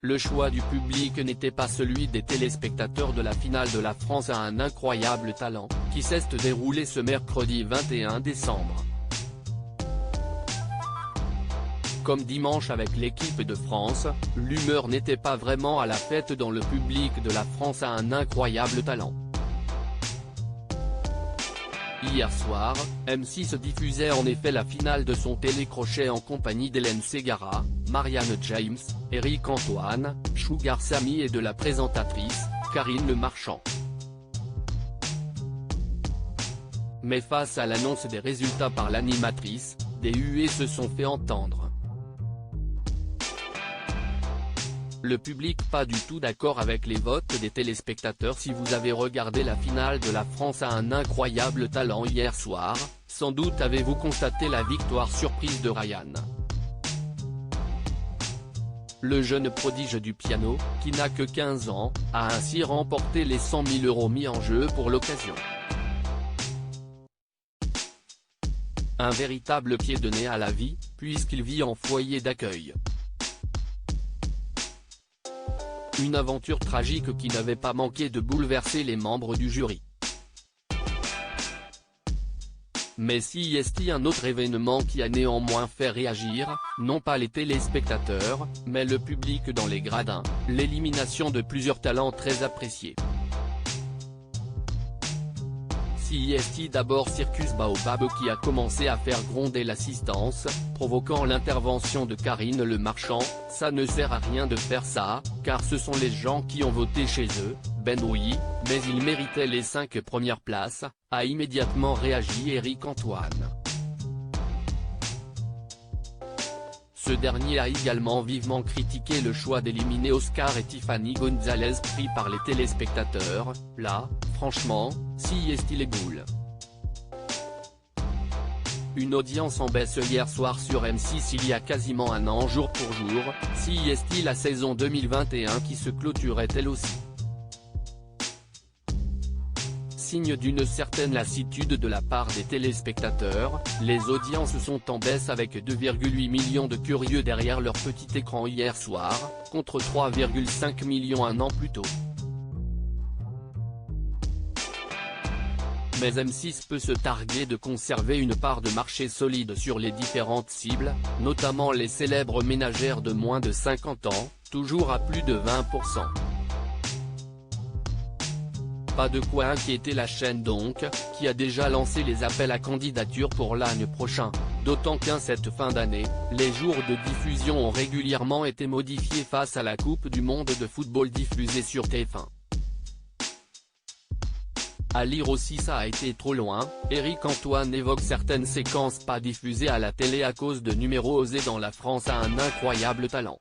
Le choix du public n'était pas celui des téléspectateurs de la finale de la France à un incroyable talent, qui s'est déroulée ce mercredi 21 décembre. Comme dimanche avec l'équipe de France, l'humeur n'était pas vraiment à la fête dans le public de la France à un incroyable talent. Hier soir, M6 diffusait en effet la finale de son télécrochet en compagnie d'Hélène Ségara, Marianne James, Éric Antoine, Sugar Sammy et de la présentatrice, Karine Le Marchand. Mais face à l'annonce des résultats par l'animatrice, des huées se sont fait entendre. Le public pas du tout d'accord avec les votes des téléspectateurs. Si vous avez regardé la finale de la France à un incroyable talent hier soir, sans doute avez-vous constaté la victoire surprise de Ryan. Le jeune prodige du piano, qui n'a que 15 ans, a ainsi remporté les 100 000 € mis en jeu pour l'occasion. Un véritable pied de nez à la vie, puisqu'il vit en foyer d'accueil. Une aventure tragique qui n'avait pas manqué de bouleverser les membres du jury. Mais si est un autre événement qui a néanmoins fait réagir, non pas les téléspectateurs, mais le public dans les gradins, l'élimination de plusieurs talents très appréciés. Si d'abord Circus Baobab qui a commencé à faire gronder l'assistance, provoquant l'intervention de Karine Le Marchand. Ça ne sert à rien de faire ça, car ce sont les gens qui ont voté chez eux. Ben oui, mais ils méritaient les 5 premières places, a immédiatement réagi Éric Antoine. Ce dernier a également vivement critiqué le choix d'éliminer Oscar et Tiffany Gonzalez pris par les téléspectateurs. Là, franchement, si est-il boule. Une audience en baisse hier soir sur M6 il y a quasiment un an jour pour jour, si est la saison 2021 qui se clôturait elle aussi. Signe d'une certaine lassitude de la part des téléspectateurs, les audiences sont en baisse avec 2,8 millions de curieux derrière leur petit écran hier soir, contre 3,5 millions un an plus tôt. Mais M6 peut se targuer de conserver une part de marché solide sur les différentes cibles, notamment les célèbres ménagères de moins de 50 ans, toujours à plus de 20%. Pas de quoi inquiéter la chaîne donc, qui a déjà lancé les appels à candidature pour l'année prochaine, d'autant qu'en cette fin d'année, les jours de diffusion ont régulièrement été modifiés face à la Coupe du Monde de football diffusée sur TF1. À lire aussi ça a été trop loin, Éric Antoine évoque certaines séquences pas diffusées à la télé à cause de numéros osés dans la France à un incroyable talent.